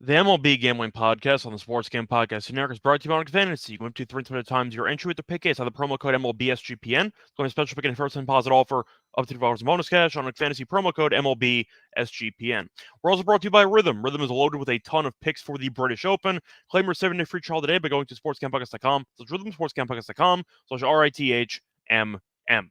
The MLB Gambling Podcast on the Sports Game Podcast Network is brought to you by Fantasy. You win up to 300 times your entry with the pick case. Have the promo code MLB SGPN. Going to special pick and first time deposit offer up to $2 in bonus cash on Fantasy promo code MLB SGPN. We're also brought to you by Rhythm. Rhythm is loaded with a ton of picks for the British Open. Claim your 7-day free trial today by going to sportsgamepodcast.com. So it's rhythmsportsgamepodcast.com/RITHMM.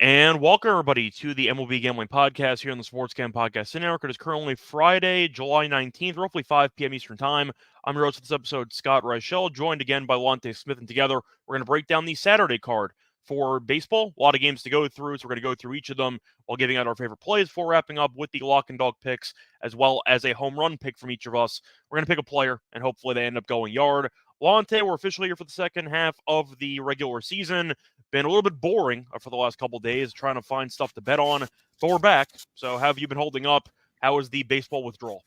And welcome, everybody, to the MLB Gambling Podcast here on the Sports Gambling Podcast Network. It is currently Friday, July 19th, roughly 5 p.m. Eastern Time. I'm your host of this episode, Scott Reichel, joined again by Lonte Smith, and together we're going to break down the Saturday card for baseball. A lot of games to go through, so we're going to go through each of them while giving out our favorite plays before wrapping up with the lock and dog picks, as well as a home run pick from each of us. We're going to pick a player, and hopefully they end up going yard. Lonte, we're officially here for the second half of the regular season. Been a little bit boring for the last couple of days, trying to find stuff to bet on, but we're back. So how have you been holding up? How is the baseball withdrawal?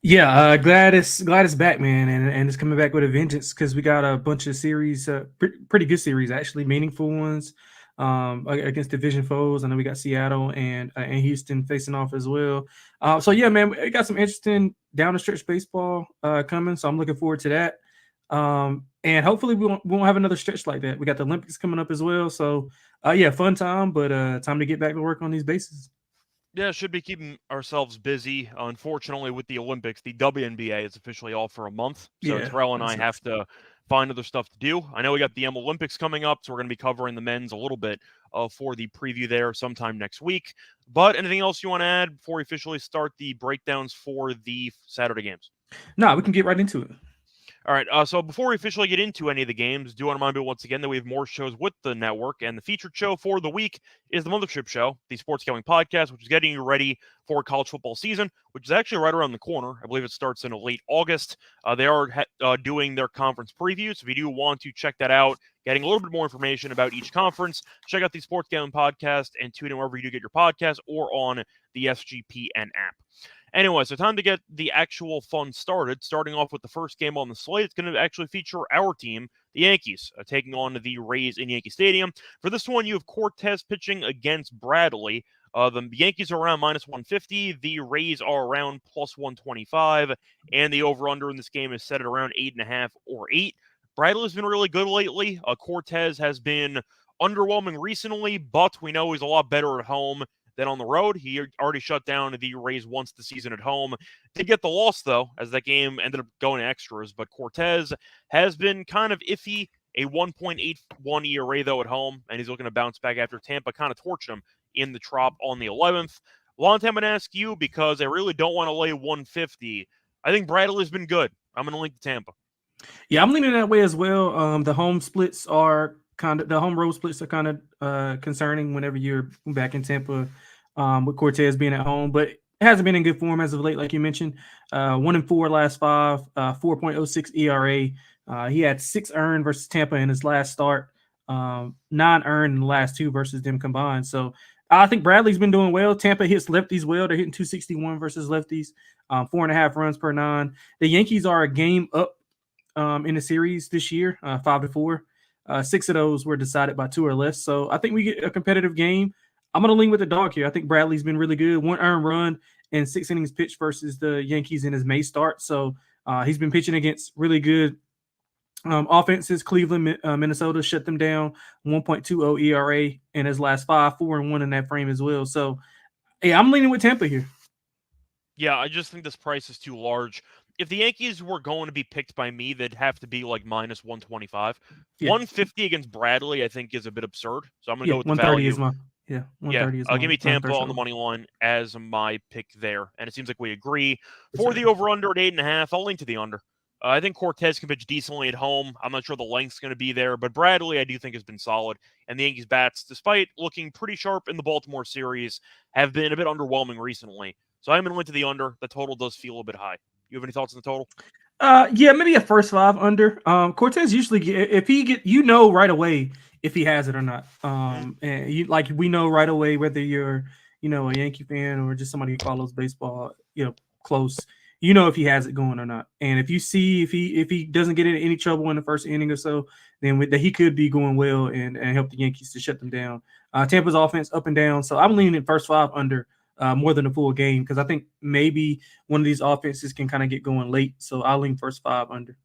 Yeah, glad it's back, man, and it's coming back with a vengeance because we got a bunch of series, pretty good series actually, meaningful ones against division foes. I know we got Seattle and Houston facing off as well. So yeah, man, we got some interesting down the stretch baseball coming, so I'm looking forward to that. And hopefully we won't have another stretch like that. We got the Olympics coming up as well. So yeah, fun time, but time to get back to work on these bases. Yeah, should be keeping ourselves busy. Unfortunately, with the Olympics, the WNBA is officially off for a month. So Yeah, Terrell and I have to find other stuff to do. I know we got the Olympics coming up, so we're going to be covering the men's a little bit for the preview there sometime next week. But anything else you want to add before we officially start the breakdowns for the Saturday games? No, we can get right into it. All right, so before we officially get into any of the games, do want to remind you once again that we have more shows with the network, and the featured show for the week is the Mothership Show, the Sports Gambling Podcast, which is getting you ready for college football season, which is actually right around the corner. I believe it starts in late August. They are doing their conference previews, so if you do want to check that out, getting a little bit more information about each conference, check out the Sports Gambling Podcast and tune in wherever you do get your podcast or on the SGPN app. Anyway, so time to get the actual fun started. Starting off with the first game on the slate, it's going to actually feature our team, the Yankees, taking on the Rays in Yankee Stadium. For this one, you have Cortez pitching against Bradley. The Yankees are around -150. The Rays are around +125. And the over-under in this game is set at around 8.5 or 8. Bradley's been really good lately. Cortez has been underwhelming recently, but we know he's a lot better at home than on the road. He already shut down the Rays once this season at home. Did get the loss, though, as that game ended up going to extras. But Cortez has been kind of iffy. A 1.81 ERA, though, at home. And he's looking to bounce back after Tampa kind of torched him in the Trop on the 11th. Lonte, I'm going to ask you because I really don't want to lay 150. I think Bradley's been good. I'm going to link to Tampa. Yeah, I'm leaning that way as well. The home splits are the home road splits are kind of concerning whenever you're back in Tampa with Cortez being at home, but it hasn't been in good form as of late, like you mentioned. 1-4 last 5, 4.06 ERA. He had 6 earned versus Tampa in his last start, 9 earned in the last 2 versus them combined. So I think Bradley's been doing well. Tampa hits lefties well. They're hitting 261 versus lefties, 4.5 runs per 9. The Yankees are a game up in the series this year, 5-4. 6 of those were decided by 2 or less. So I think we get a competitive game. I'm going to lean with the dog here. I think Bradley's been really good. 1 earned run and 6 innings pitched versus the Yankees in his May start. So he's been pitching against really good offenses. Cleveland, Minnesota shut them down. 1.20 ERA in his last 5, 4-1 in that frame as well. So, yeah, I'm leaning with Tampa here. Yeah, I just think this price is too large. If the Yankees were going to be picked by me, they'd have to be like -125. Yeah. 150 against Bradley, I think, is a bit absurd. So I'm going to go with the value. 130 is give me Tampa on the money line as my pick there. And it seems like we agree. For the over-under at 8.5, I'll link to the under. I think Cortez can pitch decently at home. I'm not sure the length's going to be there, but Bradley I do think has been solid. And the Yankees bats, despite looking pretty sharp in the Baltimore series, have been a bit underwhelming recently. So I'm going to link to the under. The total does feel a bit high. You have any thoughts on the total? Yeah, maybe a first 5 under. Cortez usually if he get right away if he has it or not. And we know right away whether you're a Yankee fan or just somebody who follows baseball close. If he has it going or not. And if you see if he doesn't get in any trouble in the first inning or so, then he could be going well and help the Yankees to shut them down. Tampa's offense up and down, so I'm leaning first 5 under more than a full game, because I think maybe one of these offenses can kind of get going late. So I'll lean first 5 under.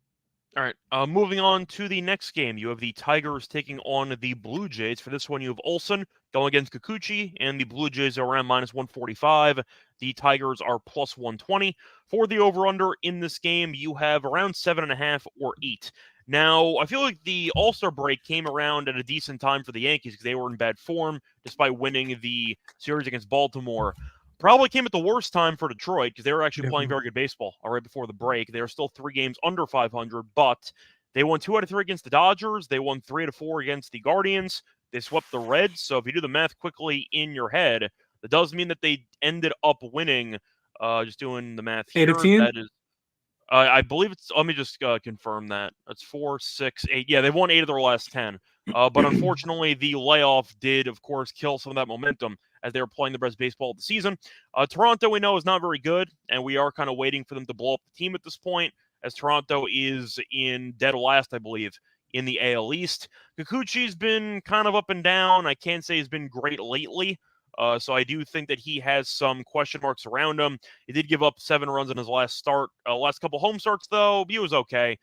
All right, moving on to the next game. You have the Tigers taking on the Blue Jays. For this one, you have Olsen going against Kikuchi, and the Blue Jays are around -145. The Tigers are +120. For the over-under in this game, you have around 7.5 or 8. Now, I feel like the All-Star break came around at a decent time for the Yankees because they were in bad form despite winning the series against Baltimore. Probably came at the worst time for Detroit because they were actually playing very good baseball right before the break. They are still 3 games under 500, but they won 2 out of 3 against the Dodgers. They won 3 out of 4 against the Guardians. They swept the Reds. So if you do the math quickly in your head, that does mean that they ended up winning. Just doing the math here. 8 of 10? That is, I believe it's. Let me just confirm that. That's 4, 6, 8. Yeah, they've won 8 of their last 10. But unfortunately, the layoff did, of course, kill some of that momentum as they were playing the best baseball of the season. Toronto, we know, is not very good, and we are kind of waiting for them to blow up the team at this point, as Toronto is in dead last, I believe, in the AL East. Kikuchi's been kind of up and down. I can't say he's been great lately, so I do think that he has some question marks around him. He did give up 7 runs in his last couple home starts, though. He was okay.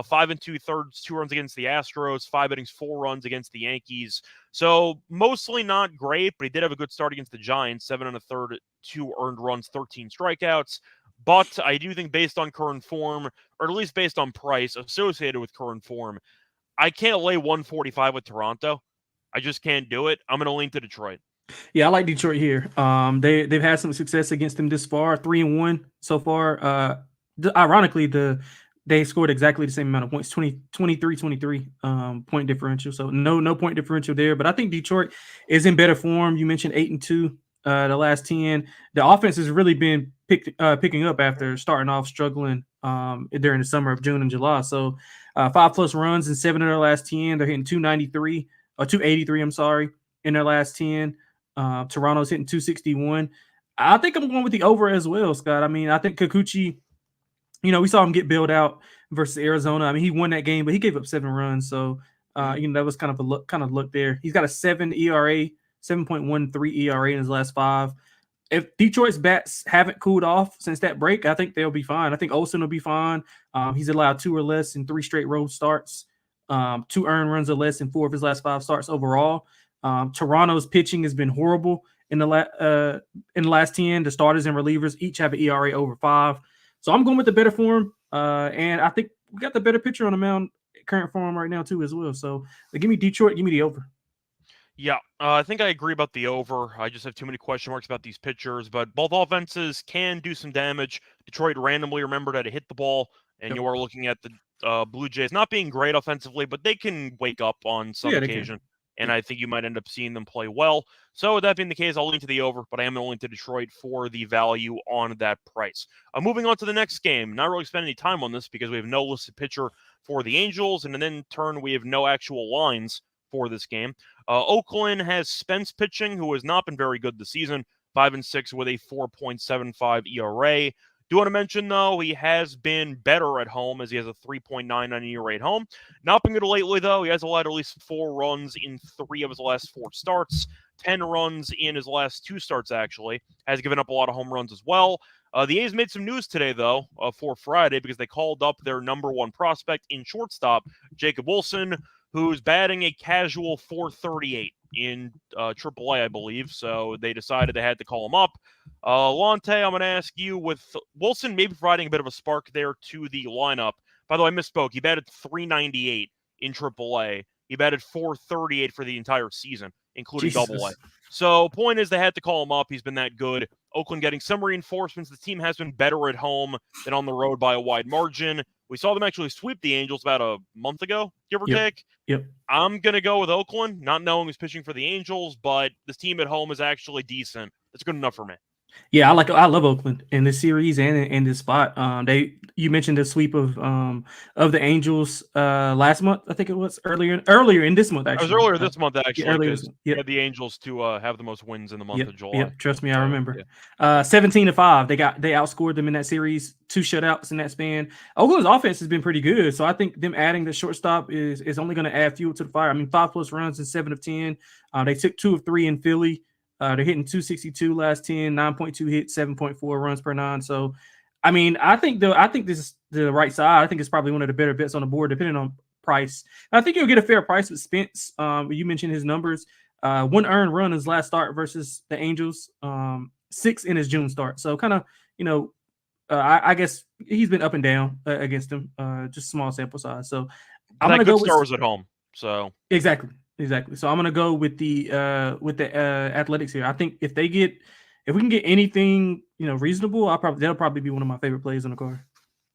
5 2/3, 2 runs against the Astros, 5 innings, 4 runs against the Yankees. So mostly not great, but he did have a good start against the Giants, 7 1/3, 2 earned runs, 13 strikeouts. But I do think based on current form, or at least based on price associated with current form, I can't lay 145 with Toronto. I just can't do it. I'm going to lean to Detroit. Yeah, I like Detroit here. They've had some success against them this far, 3-1 so far. Ironically, they scored exactly the same amount of points, 23 point differential. So no point differential there. But I think Detroit is in better form. You mentioned 8-2 the last 10. The offense has really been picking up after starting off struggling during the summer of June and July. So 5+ runs in 7 of their last 10. They're hitting 283, I'm sorry, in their last 10. Toronto's hitting 261. I think I'm going with the over as well, Scott. I mean, I think Kikuchi, we saw him get bailed out versus Arizona. I mean, he won that game, but he gave up 7 runs. So, that was kind of luck there. He's got a 7 ERA, 7.13 ERA in his last 5. If Detroit's bats haven't cooled off since that break, I think they'll be fine. I think Olsen will be fine. He's allowed 2 or less in 3 straight road starts, 2 earned runs or less in 4 of his last 5 starts overall. Toronto's pitching has been horrible in the last 10. The starters and relievers each have an ERA over 5. So I'm going with the better form, and I think we got the better pitcher on the mound, current form right now too as well. So give me Detroit, give me the over. Yeah, I think I agree about the over. I just have too many question marks about these pitchers, but both offenses can do some damage. Detroit randomly remembered how to hit the ball, and you are looking at the Blue Jays not being great offensively, but they can wake up on some occasion. And I think you might end up seeing them play well. So with that being the case, I'll lean to the over, but I am going to lean to Detroit for the value on that price. Moving on to the next game. Not really spending any time on this because we have no listed pitcher for the Angels, and then in turn we have no actual lines for this game. Oakland has Spence pitching, who has not been very good this season, 5-6 with a 4.75 ERA. Do want to mention, though, he has been better at home as he has a 3.99 ERA at home. Not been good lately, though. He has allowed at least 4 runs in 3 of his last 4 starts, 10 runs in his last 2 starts, actually. Has given up a lot of home runs as well. The A's made some news today, though, for Friday because they called up their number 1 prospect in shortstop, Jacob Wilson, who's batting a casual 438 in AAA, I believe. So they decided they had to call him up. Lonte, I'm going to ask you, with Wilson maybe providing a bit of a spark there to the lineup. By the way, I misspoke. He batted 398 in AAA. He batted 438 for the entire season, including AA. So point is they had to call him up. He's been that good. Oakland getting some reinforcements. The team has been better at home than on the road by a wide margin. We saw them actually sweep the Angels about a month ago, give or take. Yep. I'm going to go with Oakland, not knowing who's pitching for the Angels, but this team at home is actually decent. That's good enough for me. Yeah, I love Oakland in this series and in this spot. You mentioned the sweep of the Angels last month. I think it was earlier in this month. Actually, it was earlier this month actually. Because you had the Angels to have the most wins in the month of July. Yep, trust me, I remember. 17-5. They outscored them in that series. 2 shutouts in that span. Oakland's offense has been pretty good, so I think them adding the shortstop is only going to add fuel to the fire. I mean, 5+ runs in 7 of 10. They took 2 of 3 in Philly. They're hitting 262 last 10, 9.2 hits, 7.4 runs per nine. So, I mean, I think this is the right side. I think it's probably one of the better bets on the board, depending on price. I think you'll get a fair price with Spence. You mentioned his numbers. 1 earned run in his last start versus the Angels. 6 in his June start. So kind of, I guess he's been up and down against him. Just small sample size. So I'm gonna go with Stars at home. So exactly. So I'm gonna go with the Athletics here. I think if we can get anything reasonable, that'll probably be one of my favorite plays on the card.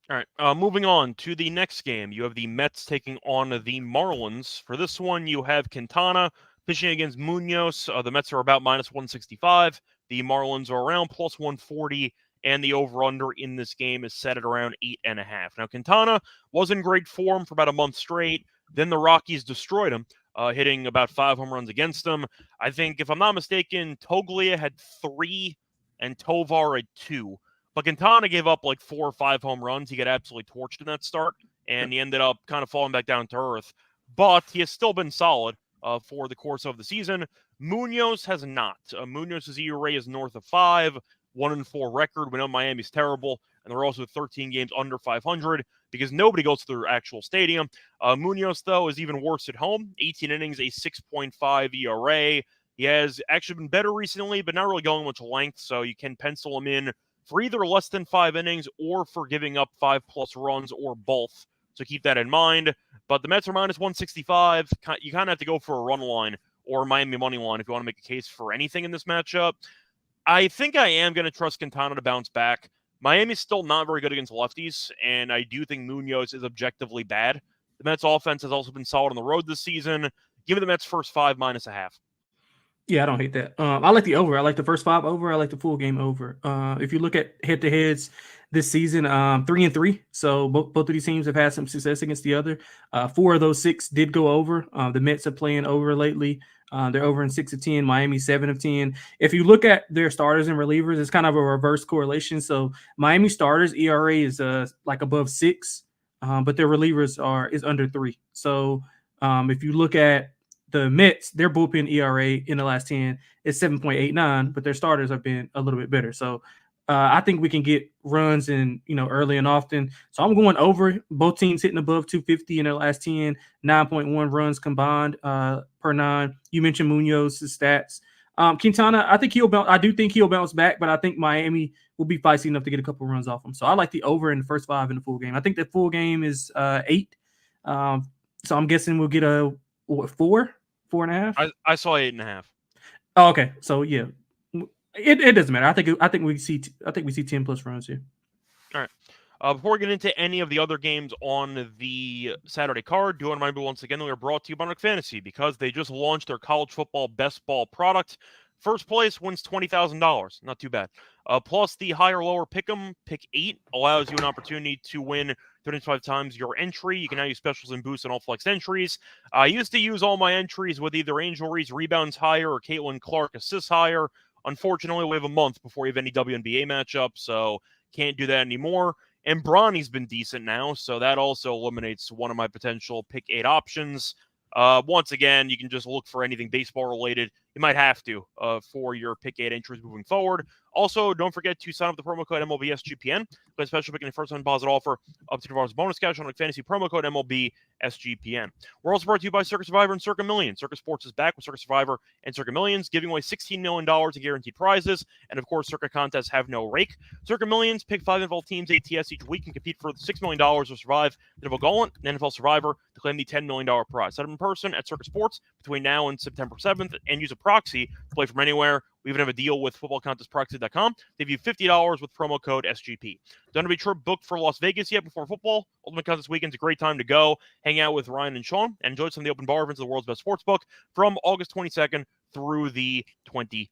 All right, moving on to the next game. You have the Mets taking on the Marlins. For this one, you have Quintana pitching against Munoz. The Mets are about minus 165. The Marlins are around plus 140, and the over-under in this game is set at around 8.5. Now, Quintana was in great form for about a month straight. Then the Rockies destroyed him, hitting about 5 home runs against them. I think, if I'm not mistaken, Toglia had 3 and Tovar had 2. But Quintana gave up like 4 or 5 home runs. He got absolutely torched in that start, and he ended up kind of falling back down to earth. But he has still been solid for the course of the season. Munoz has not. Munoz's ERA is north of 5, 1-4 record. We know Miami's terrible, and they're also 13 games under 500 because nobody goes to their actual stadium. Munoz, though, is even worse at home. 18 innings, a 6.5 ERA. He has actually been better recently, but not really going much length, so you can pencil him in for either less than 5 innings or for giving up 5+ runs or both. So keep that in mind. But the Mets are minus 165. You kind of have to go for a run line or Miami money line if you want to make a case for anything in this matchup. I think I am going to trust Quintana to bounce back. Miami's still not very good against lefties, and I do think Munoz is objectively bad. The Mets offense has also been solid on the road this season. Give me the Mets first 5 minus a half. Yeah, I don't hate that. I like the over. I like the first 5 over. I like the full game over. If you look at head-to-heads this season, 3-3. So both of these teams have had some success against the other. 4 of those 6 did go over. The Mets are playing over lately. They're over in 6 of 10. Miami 7 of 10. If you look at their starters and relievers, it's kind of a reverse correlation. So Miami starters ERA is like above 6, but their relievers is under 3. So if you look at the Mets, their bullpen ERA in the last 10 is 7.89, but their starters have been a little bit better. So I think we can get runs in, early and often. So I'm going over. Both teams hitting above 250 in their last 10, 9.1 runs combined per 9. You mentioned Munoz's stats. Quintana, I do think he'll bounce back, but I think Miami will be feisty enough to get a couple runs off him. So I like the over in the first 5 in the full game. I think the full game is 8. So I'm guessing we'll get a 4.5. I saw 8.5. Oh, okay. So yeah, it doesn't matter. I think we see 10+ runs here. All right. Before we get into any of the other games on the Saturday card, do want to remind you once again that we are brought to you by Nick Fantasy because they just launched their college football best ball product. First place wins $20,000. Not too bad. Plus the higher lower pick'em, pick 8 allows you an opportunity to win 35 times your entry. You can now use specials and boosts on all flex entries. I used to use all my entries with either Angel Reese rebounds higher or Caitlin Clark assists higher. Unfortunately, we have a month before we have any WNBA matchup, so can't do that anymore. And Bronny's been decent now, so that also eliminates one of my potential pick 8 options. Once again, you can just look for anything baseball related. You might have to for your pick 8 entries moving forward. Also, don't forget to sign up with the promo code MLB SGPN. Get a special pick and first time deposit offer up to $2 bonus cash on a fantasy promo code MLB SGPN. We're also brought to you by Circa Survivor and Circa Millions. Circa Sports is back with Circa Survivor and Circa Millions, giving away $16 million in guaranteed prizes. And of course, Circa contests have no rake. Circa Millions, pick 5 NFL teams ATS each week and compete for $6 million to survive the NFL Gauntlet and NFL Survivor to claim the $10 million prize. Set up in person at Circa Sports between now and September 7th and use a proxy to play from anywhere. We even have a deal with footballcontestproxy.com. They give you $50 with promo code SGP. Don't have a trip booked for Las Vegas yet before football? Ultimate Contest Weekend's a great time to go, hang out with Ryan and Sean, and enjoy some of the open bar events of the world's best sports book from August 22nd through the 24th.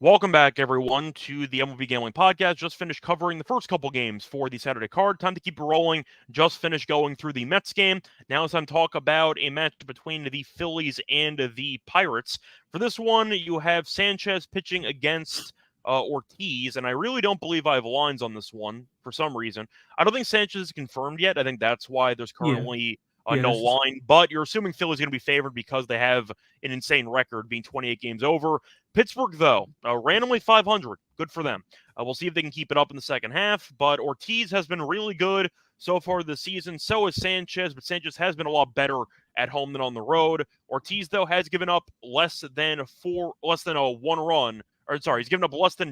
Welcome back, everyone, to the MLB Gambling Podcast. Just finished covering the first couple games for the Saturday card. Time to keep rolling. Just finished going through the Mets game. Now it's time to talk about a match between the Phillies and the Pirates. For this one, you have Sanchez pitching against Ortiz, and I really don't believe I have lines on this one for some reason. I don't think Sanchez is confirmed yet. I think that's why there's currently no line, but you're assuming Philly's going to be favored because they have an insane record, being 28 games over. Pittsburgh, though, randomly 500. Good for them. We'll see if they can keep it up in the second half, but Ortiz has been really good so far this season. So is Sanchez, but Sanchez has been a lot better at home than on the road. Ortiz, though, has given up less than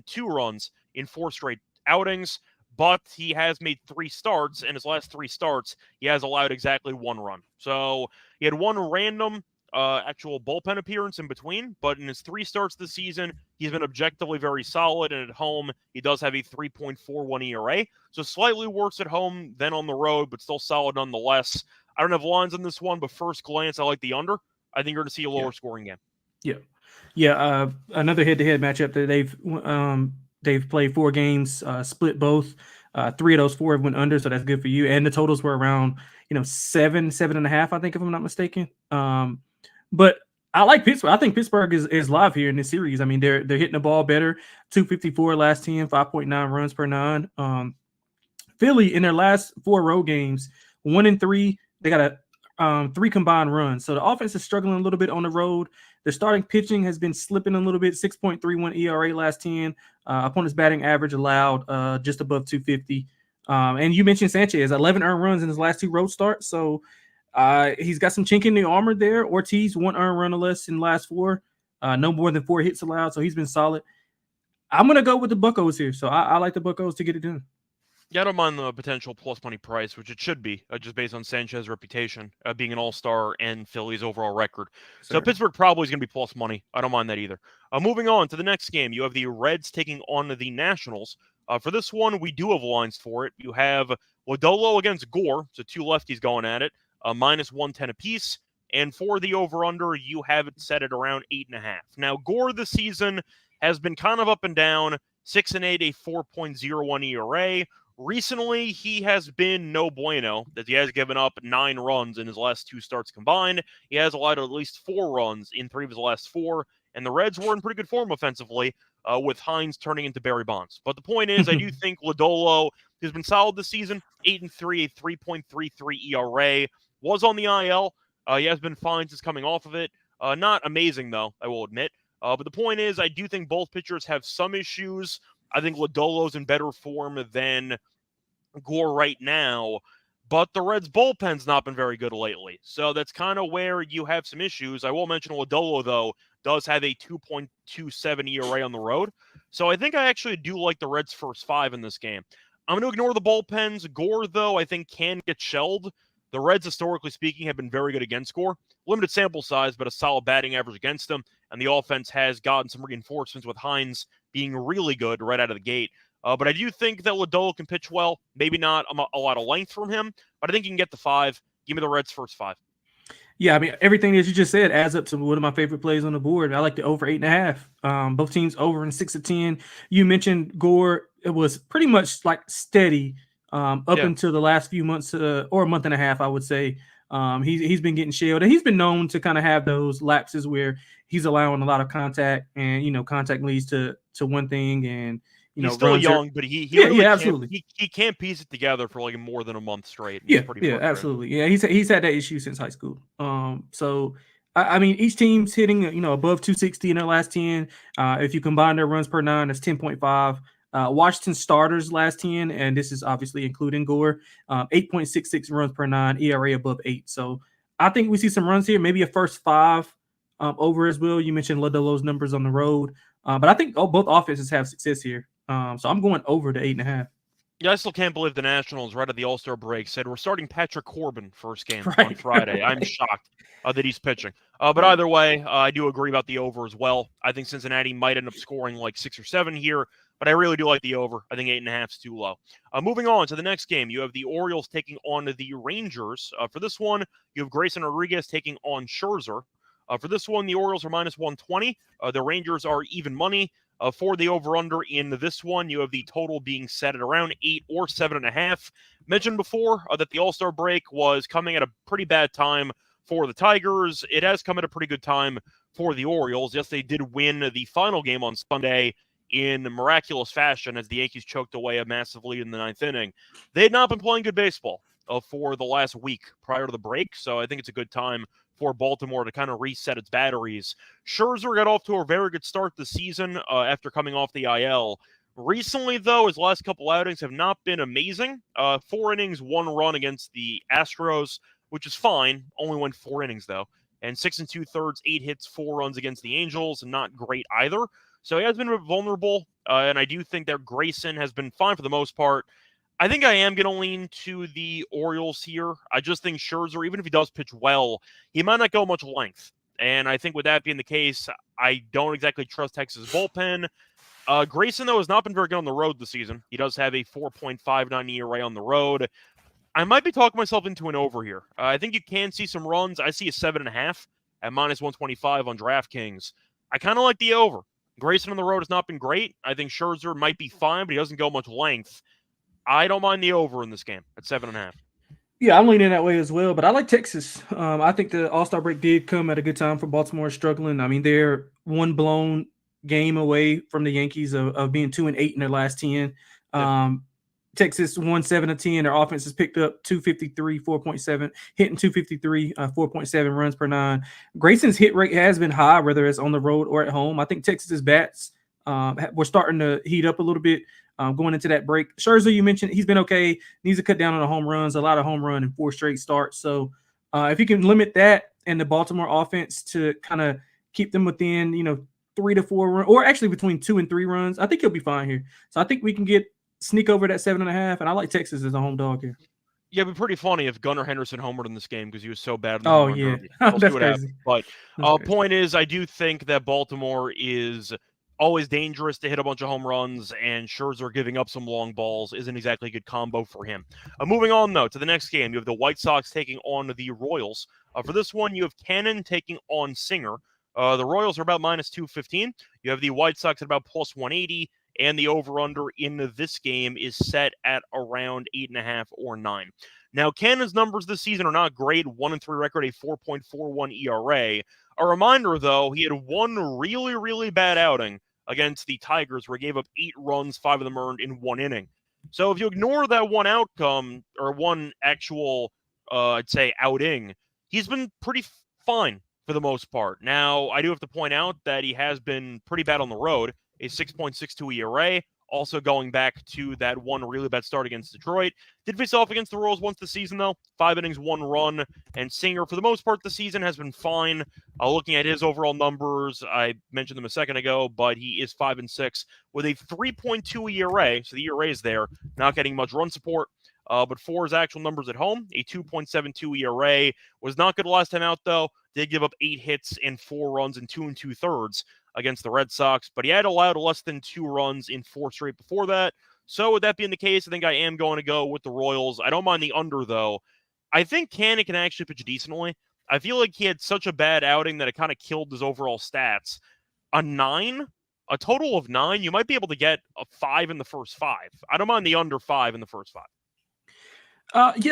2 runs in 4 straight outings, but he has made 3 starts, and his last 3 starts, he has allowed exactly 1 run. So he had 1 random actual bullpen appearance in between, but in his 3 starts this season, he's been objectively very solid, and at home, he does have a 3.41 ERA, so slightly worse at home than on the road, but still solid nonetheless. I don't have lines on this one, but first glance, I like the under. I think you're going to see a lower scoring game. Yeah. Another head-to-head matchup that they've played 4 games, split both. 3 of those 4 have went under, so that's good for you. And the totals were around 7.5, I think, if I'm not mistaken. But I like Pittsburgh. I think Pittsburgh is live here in this series. I mean, they're hitting the ball better. 254 last 10, 5.9 runs per 9. Philly in their last 4 road games, 1-3. They got 3 combined runs. So the offense is struggling a little bit on the road. The starting pitching has been slipping a little bit. 6.31 ERA last 10. Opponent's batting average allowed just above 250. And you mentioned Sanchez, 11 earned runs in his last 2 road starts. So he's got some chink in the armor there. Ortiz, 1 earned run or less in the last 4. No more than 4 hits allowed. So he's been solid. I'm going to go with the Buccos here. So I like the Buccos to get it done. Yeah, I don't mind the potential plus money price, which it should be, just based on Sanchez's reputation, being an all-star and Philly's overall record. So Pittsburgh probably is going to be plus money. I don't mind that either. Moving on to the next game, you have the Reds taking on the Nationals. For this one, we do have lines for it. You have Lodolo against Gore, so 2 lefties going at it, minus 110 apiece. And for the over-under, you have it set at around 8.5. Now, Gore this season has been kind of up and down, 6-8, a 4.01 ERA. Recently, he has been no bueno, as he has given up 9 runs in his last 2 starts combined. He has allowed at least 4 runs in 3 of his last 4, and the Reds were in pretty good form offensively, with Hines turning into Barry Bonds. But the point is, I do think Lodolo has been solid this season, 8-3, a 3.33 ERA, was on the IL. He has been fine since coming off of it. Not amazing, though, I will admit. But the point is, I do think both pitchers have some issues. I think Lodolo's in better form than Gore right now, but the Reds' bullpen's not been very good lately. So that's kind of where you have some issues. I will mention Lodolo, though, does have a 2.27 ERA on the road. So I think I actually do like the Reds' first 5 in this game. I'm going to ignore the bullpens. Gore, though, I think can get shelled. The Reds, historically speaking, have been very good against Gore. Limited sample size, but a solid batting average against them. And the offense has gotten some reinforcements with Hines being really good right out of the gate. But I do think that Lodolo can pitch well. Maybe not a lot of length from him, but I think he can get the 5. Give me the Reds' first 5. Yeah, I mean, everything that you just said adds up to one of my favorite plays on the board. I like the over 8.5. Both teams over in 6-10. You mentioned Gore. It was pretty much like steady until the last few months or a month and a half, I would say. He's been getting shelled, and he's been known to kind of have those lapses where he's allowing a lot of contact, and contact leads to one thing, and he's still young, but he absolutely he can't piece it together for like more than a month straight. Absolutely. Yeah, he's had that issue since high school. So I mean, each team's hitting above 260 in their last 10. If you combine their runs per 9, that's 10.5. Washington starters last 10, and this is obviously including Gore, 8.66 runs per 9, ERA above 8. So I think we see some runs here, maybe a first 5 over as well. You mentioned Lodolo's numbers on the road, but I think both offenses have success here. So I'm going over to 8.5. Yeah, I still can't believe the Nationals right at the All-Star break said we're starting Patrick Corbin first game on Friday. I'm shocked that he's pitching. But either way, I do agree about the over as well. I think Cincinnati might end up scoring like 6 or 7 here, but I really do like the over. I think 8.5 is too low. Moving on to the next game, you have the Orioles taking on the Rangers. For this one, you have Grayson Rodriguez taking on Scherzer. For this one, the Orioles are minus 120. The Rangers are even money. For the over-under in this one, you have the total being set at around 8 or 7.5. Mentioned before that the All-Star break was coming at a pretty bad time for the Tigers. It has come at a pretty good time for the Orioles. Yes, they did win the final game on Sunday in miraculous fashion as the Yankees choked away a massive lead in the 9th inning. They had not been playing good baseball. for the last week prior to the break, so I think it's a good time for Baltimore to kind of reset its batteries. Scherzer got off to a very good start this season after coming off the IL. Recently, though, his last couple outings have not been amazing. 4 innings, 1 run against the Astros, which is fine. Only went 4 innings, though. And 6 2/3, 8 hits, 4 runs against the Angels. Not great either. So he has been vulnerable, and I do think that Grayson has been fine for the most part. I think I am going to lean to the Orioles here. I just think Scherzer, even if he does pitch well, he might not go much length. And I think with that being the case, I don't exactly trust Texas bullpen. Grayson, though, has not been very good on the road this season. He does have a 4.59 ERA on the road. I might be talking myself into an over here. I think you can see some runs. I see a 7.5 at -125 on DraftKings. I kind of like the over. Grayson on the road has not been great. I think Scherzer might be fine, but he doesn't go much length. I don't mind the over in this game at 7.5. Yeah, I'm leaning that way as well, but I like Texas. I think the All-Star break did come at a good time for Baltimore struggling. I mean, they're one blown game away from the Yankees of being 2-8 in their last 10. Texas won 7 of 10. Their offense has picked up 253, 4.7, hitting 253, 4.7 runs per 9. Grayson's hit rate has been high, whether it's on the road or at home. I think Texas's bats were starting to heat up a little bit going into that break. Scherzer, you mentioned, he's been okay. Needs to cut down on the home runs, a lot of home run in 4 straight starts. So if you can limit that and the Baltimore offense to kind of keep them within, 3 to 4 runs, or actually between 2 and 3 runs, I think he'll be fine here. So I think we can sneak over that 7.5, and I like Texas as a home dog here. Yeah, it'd be pretty funny if Gunnar Henderson homered in this game because he was so bad in the home run derby. We'll see what happens. But point is, I do think that Baltimore is always dangerous to hit a bunch of home runs, and Scherzer giving up some long balls isn't exactly a good combo for him. Moving on, though, to the next game, you have the White Sox taking on the Royals. For this one, you have Cannon taking on Singer. The Royals are about -215. You have the White Sox at about +180. And the over-under in this game is set at around 8.5 or 9. Now, Cannon's numbers this season are not great. 1-3 record, a 4.41 ERA. A reminder, though, he had one really, really bad outing against the Tigers where he gave up 8 runs, 5 of them earned in 1 inning. So if you ignore that one outcome, or one actual, I'd say, outing, he's been pretty fine for the most part. Now, I do have to point out that he has been pretty bad on the road. A 6.62 ERA, also going back to that one really bad start against Detroit. Did face off against the Royals once this season, though. 5 innings, 1 run. And Singer, for the most part this season, has been fine. Looking at his overall numbers, I mentioned them a second ago, but he is 5-6 with a 3.2 ERA. So the ERA is there, not getting much run support. But for his actual numbers at home, a 2.72 ERA. Was not good last time out, though. Did give up 8 hits and 4 runs in 2 2/3 against the Red Sox, but he had allowed less than 2 runs in 4 straight before that. So with that being the case, I think I am going to go with the Royals. I don't mind the under, though. I think Cannon can actually pitch decently. I feel like he had such a bad outing that it kind of killed his overall stats. A total of 9, you might be able to get a 5 in the first 5. I don't mind the under 5 in the first 5.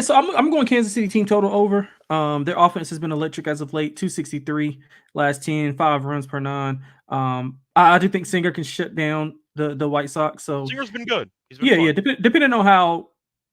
So I'm going Kansas City team total over. Their offense has been electric as of late. 263 last 10, 5 runs per 9. I do think Singer can shut down the White Sox. So Singer's been good. He's been depending on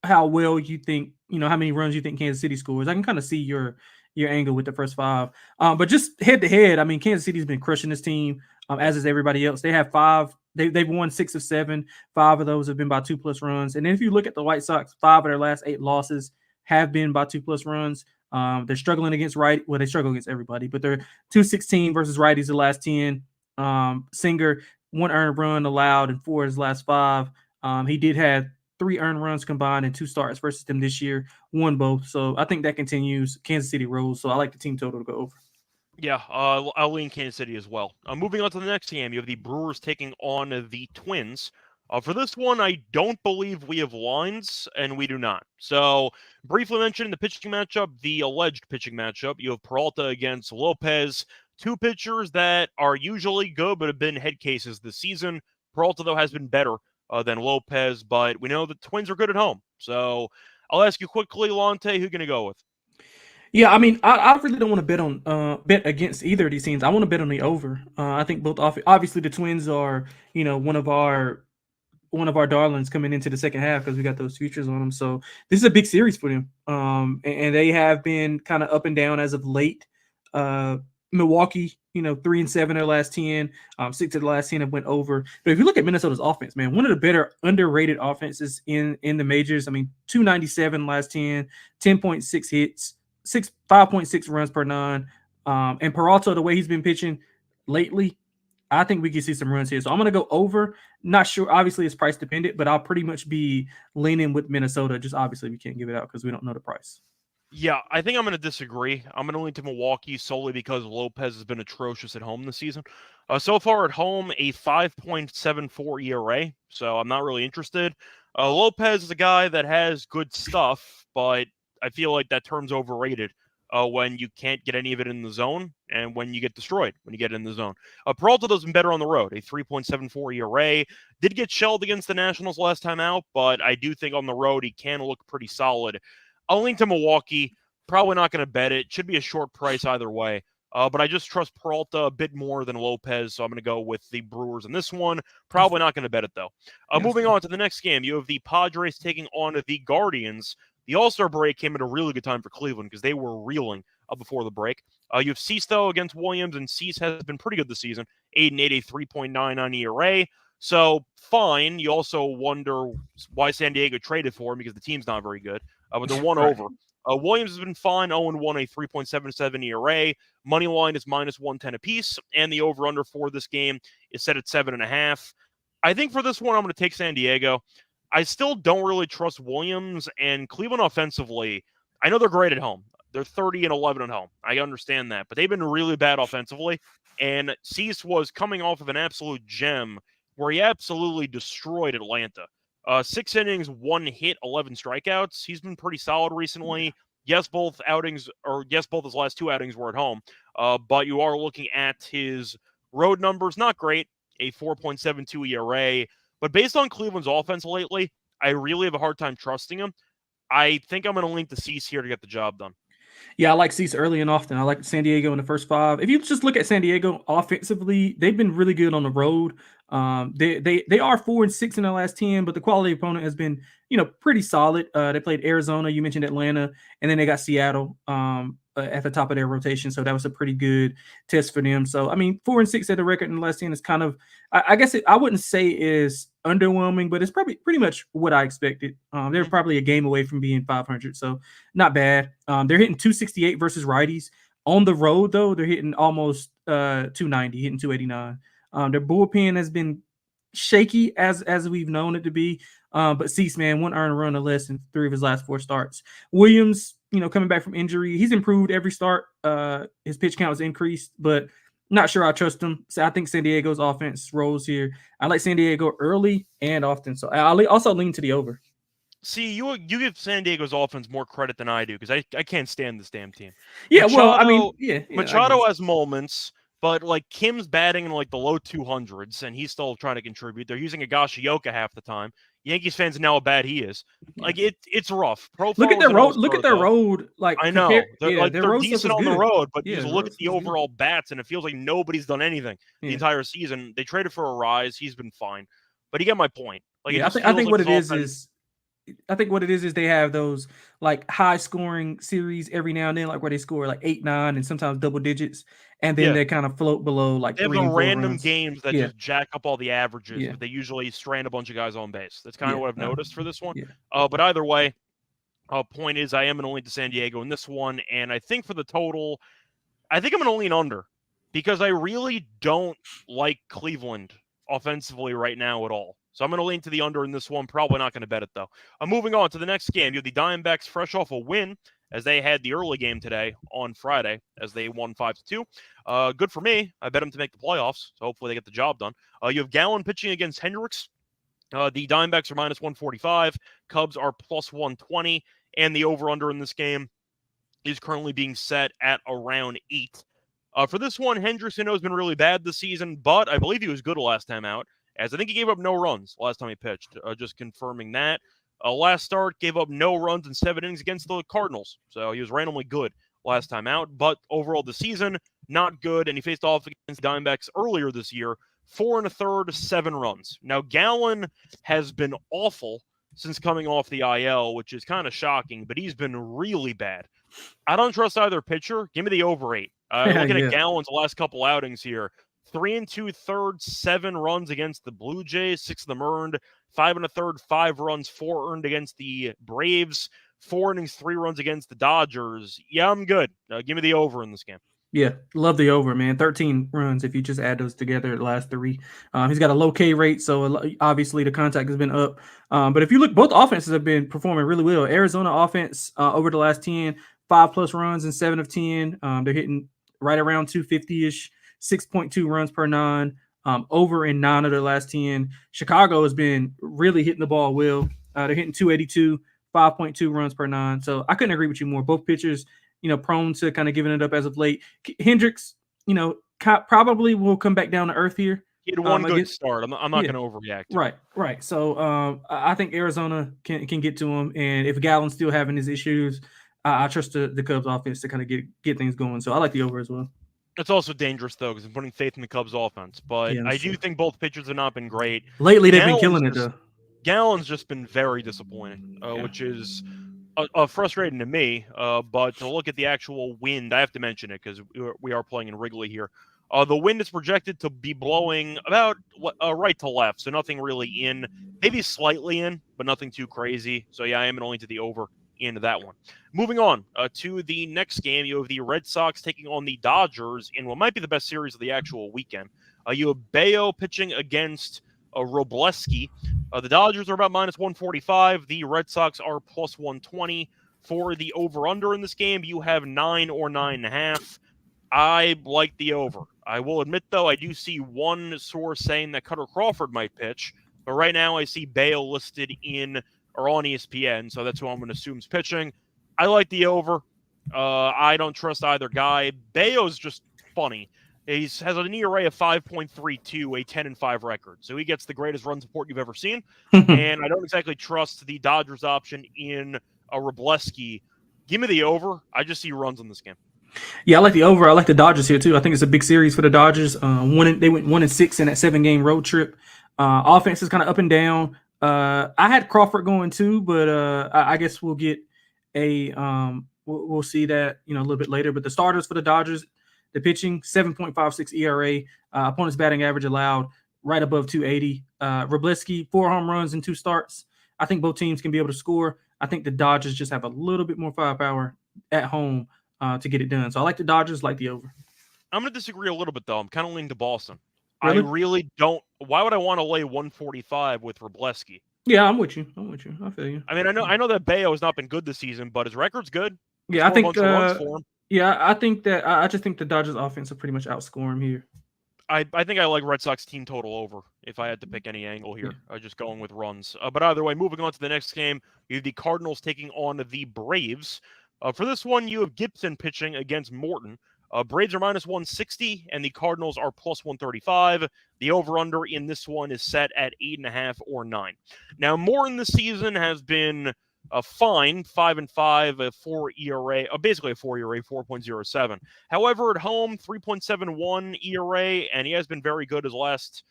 how well you think, how many runs you think Kansas City scores. I can kind of see your angle with the first 5. But just head to head, I mean, Kansas City's been crushing this team, as is everybody else. They have 5. They've won 6 of 7. 5 of those have been by 2+ runs. And then if you look at the White Sox, 5 of their last 8 losses have been by 2+ runs. They're struggling against righty. Well, they struggle against everybody, but they're 216 versus righties the last 10. Singer, 1 earned run allowed in 4 of his last 5. He did have 3 earned runs combined in 2 starts versus them this year. Won both. So I think that continues. Kansas City rolls. So I like the team total to go over. Yeah, I'll lean Kansas City as well. Moving on to the next game, you have the Brewers taking on the Twins. For this one, I don't believe we have lines, and we do not. So, briefly mentioned the pitching matchup, the alleged pitching matchup. You have Peralta against Lopez, 2 pitchers that are usually good but have been head cases this season. Peralta, though, has been better than Lopez, but we know the Twins are good at home. So, I'll ask you quickly, Lonte, who are you going to go with? Yeah, I mean, I really don't want to bet against either of these teams. I want to bet on the over. I think both, obviously the Twins are, one of our one of our darlings coming into the second half because we got those futures on them. So this is a big series for them. And they have been kind of up and down as of late. Milwaukee, 3-7 their last 10, 6 of the last 10 have went over. But if you look at Minnesota's offense, man, one of the better underrated offenses in the majors. I mean, 297 last 10, 10.6 hits, 5.6 runs per 9. And Peralta, the way he's been pitching lately, I think we can see some runs here. So I'm going to go over. Not sure. Obviously, it's price dependent, but I'll pretty much be leaning with Minnesota. Just obviously, we can't give it out because we don't know the price. Yeah, I think I'm going to disagree. I'm going to lean to Milwaukee solely because Lopez has been atrocious at home this season. So far at home, a 5.74 ERA, so I'm not really interested. Lopez is a guy that has good stuff, but I feel like that term's overrated when you can't get any of it in the zone and when you get destroyed when you get in the zone. Peralta does better on the road, a 3.74 ERA. Did get shelled against the Nationals last time out, but I do think on the road he can look pretty solid. I'll link to Milwaukee. Probably not going to bet it. Should be a short price either way. But I just trust Peralta a bit more than Lopez, so I'm going to go with the Brewers in this one. Probably not going to bet it, though. Moving on to the next game, you have the Padres taking on the Guardians. The All-Star break came at a really good time for Cleveland because they were reeling before the break. You have Cease, though, against Williams, and Cease has been pretty good this season. 8-8, a 3.99 ERA. So, fine. You also wonder why San Diego traded for him because the team's not very good. But they're one over. Williams has been fine, 0-1, a 3.77 ERA. Money line is minus 110 apiece, and the over-under for this game is set at 7.5. I think for this one, I'm going to take San Diego. I still don't really trust Williams and Cleveland offensively. I know they're great at home. They're 30-11 at home. I understand that, but they've been really bad offensively. And Cease was coming off of an absolute gem where he absolutely destroyed Atlanta. 6 innings, 1 hit, 11 strikeouts. He's been pretty solid recently. Yes, both his last 2 outings were at home. But you are looking at his road numbers, not great, a 4.72 ERA. But based on Cleveland's offense lately, I really have a hard time trusting him. I think I'm going to link the Cease here to get the job done. Yeah, I like Cease early and often. I like San Diego in the first 5. If you just look at San Diego offensively, they've been really good on the road. They are 4-6 in their last 10, but the quality opponent has been, pretty solid. They played Arizona, you mentioned Atlanta, and then they got Seattle at the top of their rotation. So that was a pretty good test for them. So, 4-6 at the record in the last 10 is kind of, I guess I wouldn't say is underwhelming, but it's probably pretty much what I expected. They're probably a game away from being 500, so not bad. They're hitting 268 versus righties. On the road, though, they're hitting almost 290, hitting 289. Their bullpen has been shaky as we've known it to be. But Cease, man, 1 earned run or less in 3 of his last 4 starts. Williams, coming back from injury, he's improved every start. His pitch count has increased, but not sure I trust him. So I think San Diego's offense rolls here. I like San Diego early and often, so I'll also lean to the over. See, you give San Diego's offense more credit than I do because I can't stand this damn team. Yeah, Machado, yeah. Machado has moments, but like Kim's batting in like the low 200s, and he's still trying to contribute. They're using Higashioka half the time. Yankees fans know how bad he is. Like it's rough. Look at their road. Look at their road. Like I know they're decent on the road, but you look at the overall good. bats, and it feels like nobody's done anything the entire season. They traded for a Rise. He's been fine, but you get my point. Like I think what it is I think what it is they have those like high scoring series every now and then, like where they score like 8, 9, and sometimes double digits, and then they kind of float below like they have 3 and 4 random runs. games that just jack up all the averages, Yeah. but they usually strand a bunch of guys on base. That's kind of what I've noticed for this one. Yeah. But either way, point is I am going to lean to San Diego in this one, and I think for the total, I think I'm going to lean under because I really don't like Cleveland offensively right now at all. So I'm going to lean to the under in this one. Probably not going to bet it, though. Moving on to the next game. You have the Diamondbacks fresh off a win as they had the early game today on Friday as they won 5-2. Good for me. I bet them to make the playoffs, so hopefully they get the job done. You have Gallen pitching against Hendricks. The Diamondbacks are minus 145. Cubs are plus 120. And the over-under in this game is currently being set at around 8. For this one, Hendrickson has been really bad this season, but I believe he was good last time out, as I think he gave up no runs last time he pitched, just confirming that. Last start, gave up no runs in 7 innings against the Cardinals, so he was randomly good last time out. But overall, the season, not good, and he faced off against the Diamondbacks earlier this year, 4 1/3, 7 runs. Now, Gallen has been awful since coming off the IL, which is kind of shocking, but he's been really bad. I don't trust either pitcher. Give me the over 8. Looking at Gallen's last couple outings here, 3 2/3, 7 runs against the Blue Jays, 6 of them earned, 5 1/3, 5 runs, 4 earned against the Braves, 4 innings, 3 runs against the Dodgers. Yeah, I'm good. Give me the over in this game. Yeah, love the over, man. 13 runs if you just add those together, the last 3. He's got a low K rate, so obviously the contact has been up. But if you look, both offenses have been performing really well. Arizona offense over the last 10, 5+ runs in 7 of 10. They're hitting right around 250-ish, 6.2 runs per 9, over in 9 of their last 10. Chicago has been really hitting the ball well. They're hitting 282, 5.2 runs per 9. So I couldn't agree with you more. Both pitchers, prone to kind of giving it up as of late. Hendricks, probably will come back down to earth here. He had one good start. I'm not going to overreact. Right. So I think Arizona can get to him, and if Gallen's still having his issues, I trust the Cubs offense to kind of get things going. So I like the over as well. It's also dangerous, though, because I'm putting faith in the Cubs offense. But I do think both pitchers have not been great. Lately, they've been killing it, though. Gallen's just been very disappointing, which is frustrating to me. But to look at the actual wind, I have to mention it because we are playing in Wrigley here. The wind is projected to be blowing about right to left, so nothing really in, maybe slightly in, but nothing too crazy. So, yeah, I am going to the over into that one. Moving on to the next game, you have the Red Sox taking on the Dodgers in what might be the best series of the actual weekend. You have Bello pitching against Robleski. The Dodgers are about -145. The Red Sox are +120. For the over-under in this game, you have 9 or 9.5. I like the over. I will admit, though, I do see one source saying that Cutter Crawford might pitch, but right now I see Bello listed on ESPN, so that's who I'm going to assume is pitching. I like the over. I don't trust either guy. Bello's just funny. He has an ERA of 5.32, a 10-5 record. So he gets the greatest run support you've ever seen. And I don't exactly trust the Dodgers option in a Robleski. Give me the over. I just see runs in this game. Yeah, I like the over. I like the Dodgers here, too. I think it's a big series for the Dodgers. They went 1-6 in that 7-game road trip. Offense is kind of up and down. I had Crawford going, too, but I guess we'll get we'll see that a little bit later. But the starters for the Dodgers, the pitching, 7.56 ERA. Opponent's batting average allowed right above 280. Robleski, 4 home runs in 2 starts. I think both teams can be able to score. I think the Dodgers just have a little bit more firepower at home to get it done. So I like the Dodgers, like the over. I'm going to disagree a little bit, though. I'm kind of leaning to Boston. Really? I really don't. Why would I want to lay 145 with Robleski? Yeah, I'm with you. I feel you. I mean, I know that Bello has not been good this season, but his record's good. Yeah, I think. Yeah, I think that I just think the Dodgers offense will pretty much outscore him here. I think I like Red Sox team total over if I had to pick any angle here. Just going with runs. But either way, moving on to the next game, you have the Cardinals taking on the Braves. For this one, you have Gibson pitching against Morton. Braves are -160, and the Cardinals are +135. The over-under in this one is set at 8.5 or 9. Now, Morton this season has been fine, 5-5, a 4 ERA, basically a 4 ERA, 4.07. However, at home, 3.71 ERA, and he has been very good his last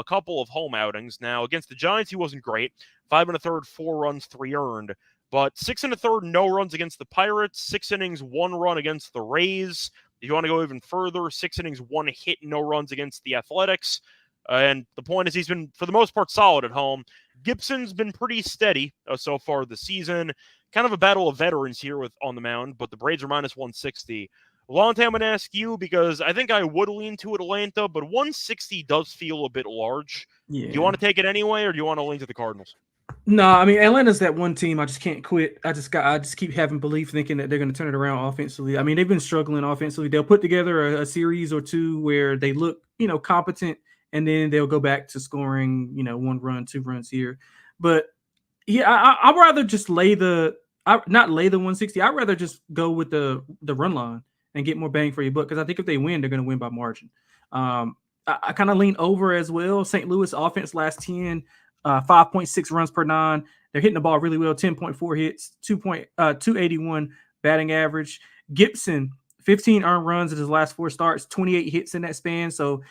couple of home outings. Now, against the Giants, he wasn't great. 5 1/3, 4 runs, 3 earned. But 6 1/3, no runs against the Pirates. 6 innings, 1 run against the Rays. If you want to go even further, 6 innings, 1 hit, no runs against the Athletics. And the point is he's been, for the most part, solid at home. Gibson's been pretty steady so far this season. Kind of a battle of veterans here on the mound, but the Braves are -160. Lonte, I'm going to ask you because I think I would lean to Atlanta, but 160 does feel a bit large. Yeah. Do you want to take it anyway, or do you want to lean to the Cardinals? No, I mean, Atlanta's that one team I just can't quit. I just keep having belief thinking that they're going to turn it around offensively. I mean, they've been struggling offensively. They'll put together a series or two where they look, competent, and then they'll go back to scoring, 1 run, 2 runs here. But yeah, I'd rather just not lay the 160. I'd rather just go with the run line and get more bang for your buck, because I think if they win, they're going to win by margin. I kind of lean over as well. St. Louis offense last 10, 5.6 runs per 9. They're hitting the ball really well, 10.4 hits, 281 batting average. Gibson, 15 earned runs in his last 4 starts, 28 hits in that span. So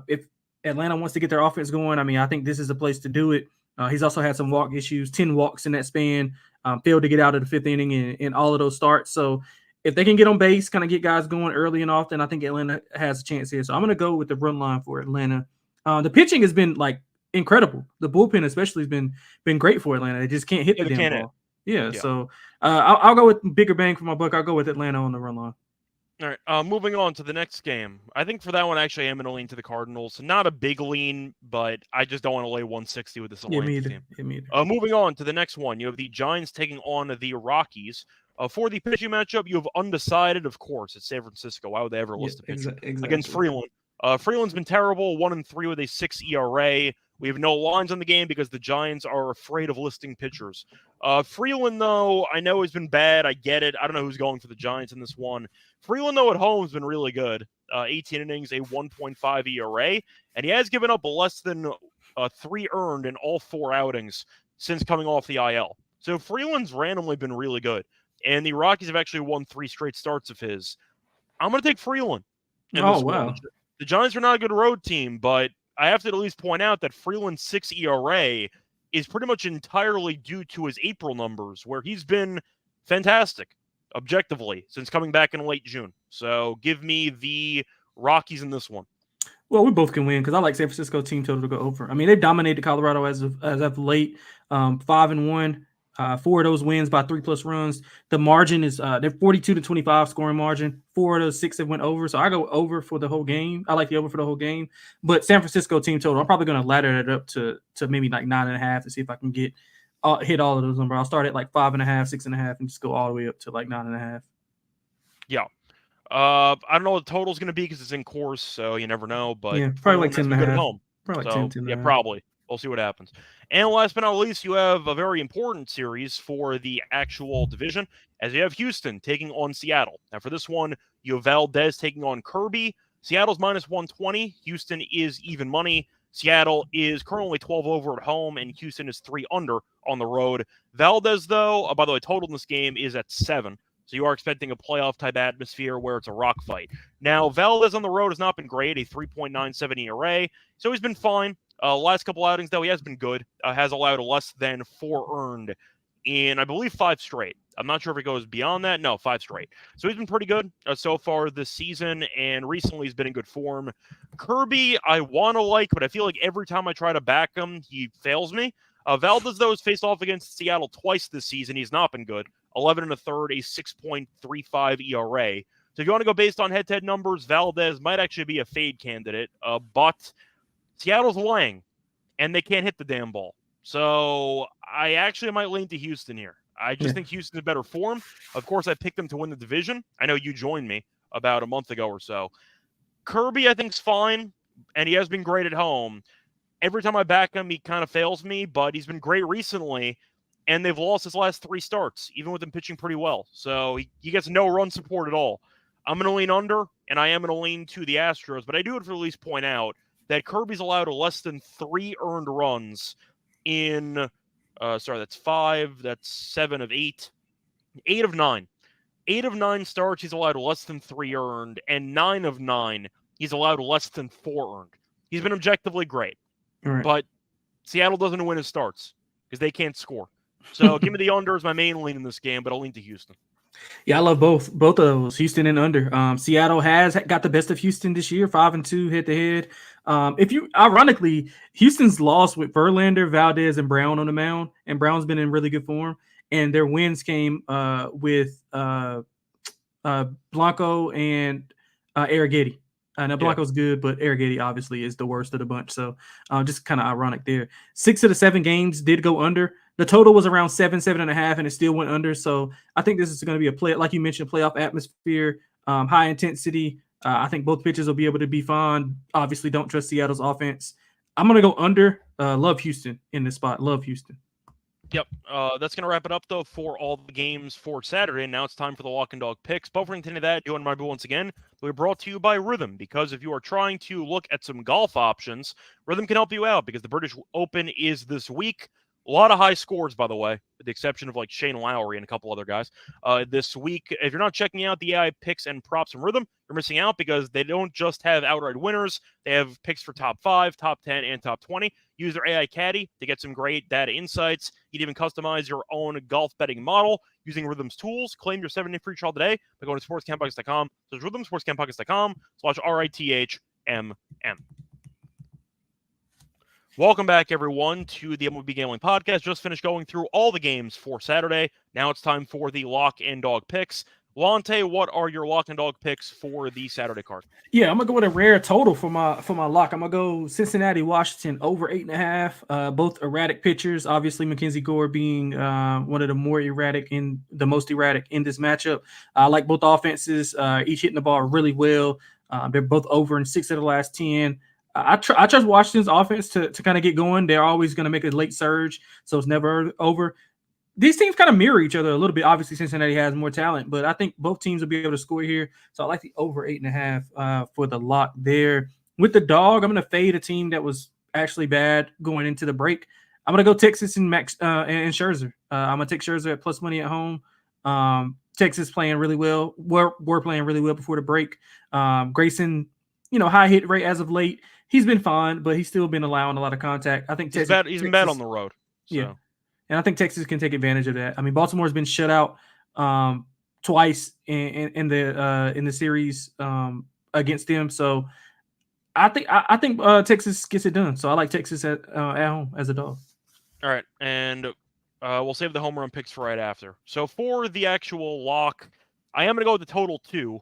if Atlanta wants to get their offense going. I mean, I think this is a place to do it. He's also had some walk issues, 10 walks in that span, failed to get out of the fifth inning in all of those starts. So if they can get on base, kind of get guys going early and often, I think Atlanta has a chance here. So I'm going to go with the run line for Atlanta. The pitching has been like incredible. The bullpen especially has been great for Atlanta. They just can't hit the damn ball. Yeah. So I'll go with bigger bang for my buck. I'll go with Atlanta on the run line. All right, moving on to the next game. I think for that one, actually, I'm going to lean to the Cardinals. Not a big lean, but I just don't want to lay 160 with this Atlanta team. Moving on to the next one, you have the Giants taking on the Rockies. For the pitching matchup, you have undecided, of course. It's San Francisco. Why would they ever list a pitcher against Freeland? Freeland's been terrible, 1-3 with a 6 ERA. We have no lines on the game because the Giants are afraid of listing pitchers. Freeland, though, I know has been bad. I get it. I don't know who's going for the Giants in this one. Freeland, though, at home has been really good. 18 innings, a 1.5 ERA, and he has given up less than 3 earned in all 4 outings since coming off the IL. So Freeland's randomly been really good, and the Rockies have actually won 3 straight starts of his. I'm going to take Freeland. Oh, wow. The Giants are not a good road team, but I have to at least point out that Freeland's 6 ERA is pretty much entirely due to his April numbers, where he's been fantastic, objectively, since coming back in late June. So give me the Rockies in this one. Well, we both can win because I like San Francisco team total to go over. I mean, they've dominated Colorado as of late, 5-1. 4 of those wins by 3+ runs. The margin is they're 42-25 scoring margin. 4 of those 6 have went over. So I go over for the whole game. I like the over for the whole game. But San Francisco team total, I'm probably going to ladder it up to maybe like 9.5 to see if I can get hit all of those numbers. I'll start at like 5.5, 6.5, and just go all the way up to like 9.5. Yeah. I don't know what the total is going to be because it's in course, so you never know. But yeah, probably like 10.5. At home. Probably like 10. Yeah, probably. We'll see what happens. And last but not least, you have a very important series for the actual division, as you have Houston taking on Seattle. Now, for this one, you have Valdez taking on Kirby. Seattle's -120. Houston is even money. Seattle is currently 12 over at home, and Houston is 3 under on the road. Valdez, though, by the way, total in this game is at 7. So you are expecting a playoff-type atmosphere where it's a rock fight. Now, Valdez on the road has not been great, a 3.97 ERA, so he's been fine. Last couple outings, though, he has been good. Has allowed less than 4 earned in, I believe, 5 straight. I'm not sure if it goes beyond that. No, 5 straight. So he's been pretty good so far this season, and recently he's been in good form. Kirby, I want to like, but I feel like every time I try to back him, he fails me. Valdez, though, has faced off against Seattle twice this season. He's not been good. 11 1/3, a 6.35 ERA. So if you want to go based on head-to-head numbers, Valdez might actually be a fade candidate, but Seattle's laying, and they can't hit the damn ball. So I actually might lean to Houston here. I just think Houston's in better form. Of course, I picked them to win the division. I know you joined me about a month ago or so. Kirby, I think, is fine, and he has been great at home. Every time I back him, he kind of fails me, but he's been great recently, and they've lost his last 3 starts, even with him pitching pretty well. So he gets no run support at all. I'm going to lean under, and I am going to lean to the Astros, but I do have to at least point out that Kirby's allowed less than 3 earned runs in, that's 5, that's 7 of 8, 8 of 9. 8 of 9 starts, he's allowed less than 3 earned, and 9 of 9, he's allowed less than 4 earned. He's been objectively great, but Seattle doesn't win his starts because they can't score. So give me the under as my main lean in this game, but I'll lean to Houston. Yeah, I love both of those, Houston and under. Seattle has got the best of Houston this year, 5-2 head-to-head. Ironically, Houston's lost with Verlander, Valdez, and Brown on the mound, and Brown's been in really good form. And their wins came with Blanco and Arrighetti. Now Blanco's good, but Arrighetti obviously is the worst of the bunch. So just kind of ironic there. 6 of the 7 games did go under. The total was around 7.5, and it still went under. So I think this is going to be a play, like you mentioned, playoff atmosphere, high intensity. I think both pitchers will be able to be fine. Obviously, don't trust Seattle's offense. I'm going to go under. Love Houston in this spot. Love Houston. Yep. That's going to wrap it up, though, for all the games for Saturday. Now it's time for the Lock and Dog picks. But before we continue that, doing my once again, we're brought to you by Rhythm, because if you are trying to look at some golf options, Rhythm can help you out because the British Open is this week. A lot of high scores, by the way, with the exception of like Shane Lowry and a couple other guys. This week, if you're not checking out the AI picks and props and rhythm, you're missing out because they don't just have outright winners. They have picks for top 5, top 10, and top 20. Use their AI caddy to get some great data insights. You can even customize your own golf betting model using Rhythm's tools. Claim your 7-day free trial today by going to sportscamppockets.com. So it's Rhythm, sportscamppockets.com/RITHMM. Welcome back, everyone, to the MLB Gambling Podcast. Just finished going through all the games for Saturday. Now it's time for the lock and dog picks. Lonte, what are your lock and dog picks for the Saturday card? Yeah, I'm gonna go with a rare total for my lock. I'm gonna go Cincinnati, Washington over 8.5. Both erratic pitchers. Obviously, Mackenzie Gore being one of the most erratic in this matchup. I like both offenses. Each hitting the ball really well. They're both over in 6 of the last 10. I trust Washington's offense to kind of get going. They're always going to make a late surge, so it's never over. These teams kind of mirror each other a little bit. Obviously, Cincinnati has more talent, but I think both teams will be able to score here. So I like the over 8.5 for the lock there. With the dog, I'm going to fade a team that was actually bad going into the break. I'm going to go Texas and Scherzer. I'm going to take Scherzer at plus money at home. Texas playing really well. We're playing really well before the break. Grayson, high hit rate as of late. He's been fine, but he's still been allowing a lot of contact. I think he's been bad on the road. So. Yeah, and I think Texas can take advantage of that. I mean, Baltimore's been shut out twice in the series against them, so I think Texas gets it done. So I like Texas at home as a dog. All right, and we'll save the home run picks for right after. So for the actual lock, I am going to go with the total 2.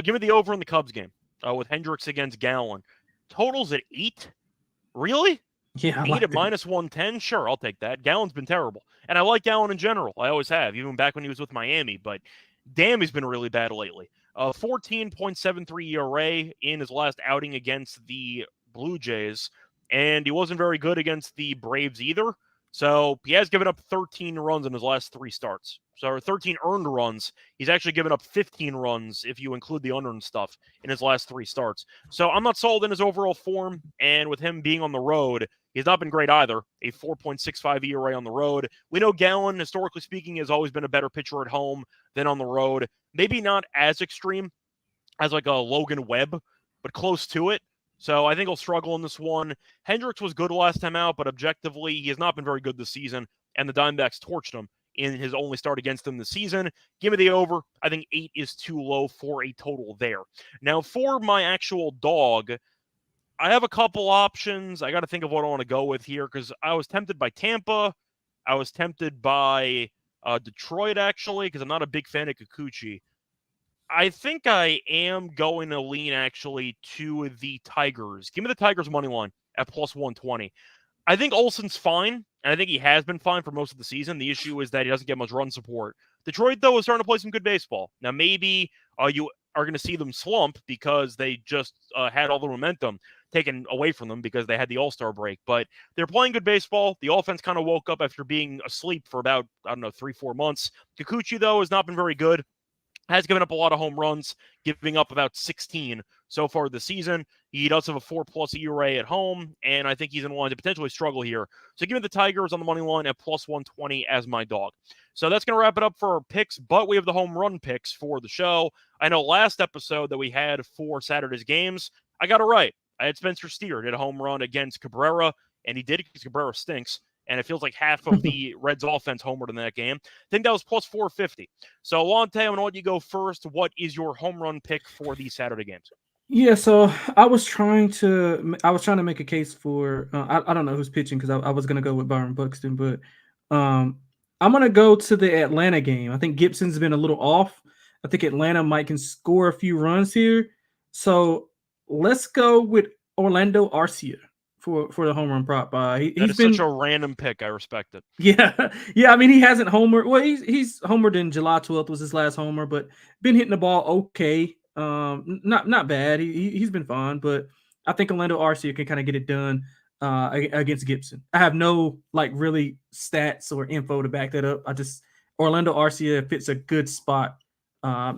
Give me the over in the Cubs game with Hendricks against Gallen. Totals at 8? Really? Yeah, 8 at minus 110? Sure, I'll take that. Gallen's been terrible. And I like Gallen in general. I always have, even back when he was with Miami. But damn, he's been really bad lately. 14.73 ERA in his last outing against the Blue Jays. And he wasn't very good against the Braves either. So he has given up 13 runs in his last 3 starts. So 13 earned runs. He's actually given up 15 runs if you include the unearned stuff in his last 3 starts. So I'm not sold in his overall form. And with him being on the road, he's not been great either. A 4.65 ERA on the road. We know Gallen, historically speaking, has always been a better pitcher at home than on the road. Maybe not as extreme as like a Logan Webb, but close to it. So I think he'll struggle in this one. Hendricks was good last time out, but objectively, he has not been very good this season, and the Diamondbacks torched him in his only start against them this season. Give me the over. I think 8 is too low for a total there. Now, for my actual dog, I have a couple options. I got to think of what I want to go with here because I was tempted by Tampa. I was tempted by Detroit, actually, because I'm not a big fan of Kikuchi. I think I am going to lean actually to the Tigers. Give me the Tigers money line at plus 120. I think Olsen's fine, and I think he has been fine for most of the season. The issue is that he doesn't get much run support. Detroit, though, is starting to play some good baseball. Now, maybe you are going to see them slump because they just had all the momentum taken away from them because they had the All-Star break. But they're playing good baseball. The offense kind of woke up after being asleep for about, 3-4 months. Kikuchi, though, has not been very good. Has given up a lot of home runs, giving up about 16 so far this season. He does have a 4+ ERA at home, and I think he's in line to potentially struggle here. So give me the Tigers on the money line at plus 120 as my dog. So that's going to wrap it up for our picks, but we have the home run picks for the show. I know last episode that we had for Saturday's games, I got it right. I had Spencer Steer did a home run against Cabrera, and he did it because Cabrera stinks. And it feels like half of the Reds offense homered in that game. I think that was plus 450. So, Lonte, I'm going to let you go first. What is your home run pick for these Saturday games? Yeah, so I was trying to make a case for I don't know who's pitching because I was going to go with Byron Buxton, but I'm going to go to the Atlanta game. I think Gibson's been a little off. I think Atlanta might can score a few runs here. So let's go with Orlando Arcia for the home run prop. He's been such a random pick. I respect it. Yeah. I mean, he hasn't homered. Well, he's homered in July 12th was his last homer, but been hitting the ball okay. Not bad. He's been fine, but I think Orlando Arcia can kind of get it done against Gibson. I have no really stats or info to back that up. Orlando Arcia fits a good spot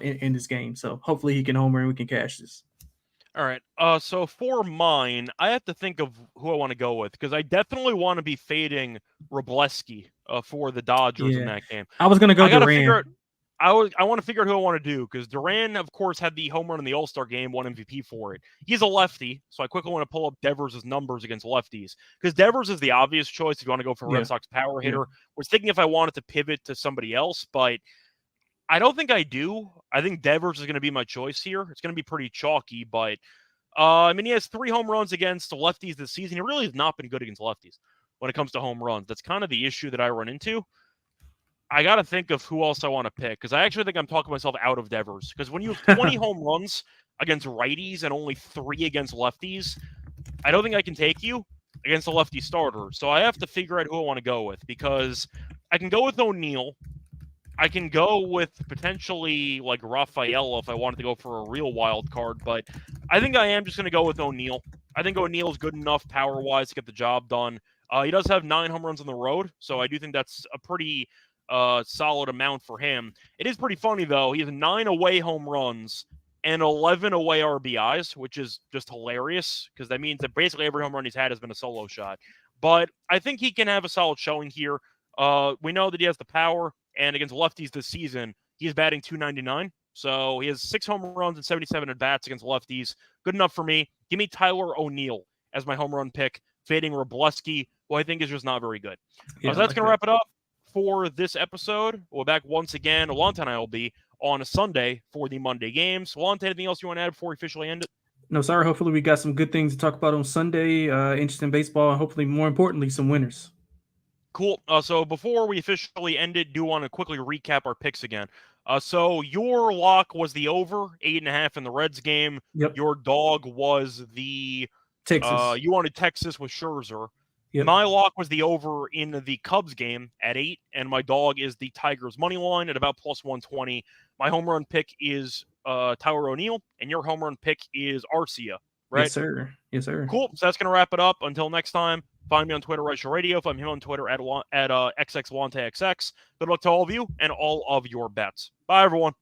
in this game, so hopefully he can homer and we can cash this. All right. So for mine, I have to think of who I want to go with because I definitely want to be fading Robleski for the Dodgers in Yeah, that game. I was gonna go I got to figure out. Duran. I want to figure out who I want to do because Duran, of course, had the home run in the All-Star game, won MVP for it. He's a lefty, so I quickly want to pull up Devers' numbers against lefties because Devers is the obvious choice if you want to go for a Red Sox power hitter. Was thinking if I wanted to pivot to somebody else, but I don't think I do. I think Devers is going to be my choice here. It's going to be pretty chalky, but I mean, he has 3 home runs against the lefties this season. He really has not been good against lefties when it comes to home runs. That's kind of the issue that I run into. I got to think of who else I want to pick because I actually think I'm talking myself out of Devers because when you have 20 home runs against righties and only 3 against lefties, I don't think I can take you against a lefty starter. So I have to figure out who I want to go with because I can go with O'Neill. I can go with potentially like Rafael if I wanted to go for a real wild card, but I think I am just going to go with O'Neill. I think O'Neill is good enough power-wise to get the job done. He does have 9 home runs on the road, so I do think that's a pretty solid amount for him. It is pretty funny, though. He has 9 away home runs and 11 away RBIs, which is just hilarious because that means that basically every home run he's had has been a solo shot. But I think he can have a solid showing here. We know that he has the power. And against lefties this season, he's batting .299. So he has 6 home runs and 77 at-bats against lefties. Good enough for me. Give me Tyler O'Neill as my home run pick, fading Robleski, who I think is just not very good. So that's going to wrap it up for this episode. We're back once again. Lonte and I will be on a Sunday for the Monday games. Lonte, anything else you want to add before we officially end it? No, sorry. Hopefully we got some good things to talk about on Sunday. Interesting baseball, and hopefully, more importantly, some winners. Cool. So before we officially end it, do want to quickly recap our picks again. So your lock was the over 8.5 in the Reds game. Yep. Your dog was the Texas. You wanted Texas with Scherzer. Yep. My lock was the over in the Cubs game at 8, and my dog is the Tigers money line at about plus 120. My home run pick is Tyler O'Neill, and your home run pick is Arcia. Right? Yes, sir. Yes, sir. Cool. So that's going to wrap it up. Until next time, find me on Twitter, Reichel Radio. Find him on Twitter at XXLonteXX. Good luck to all of you and all of your bets. Bye, everyone.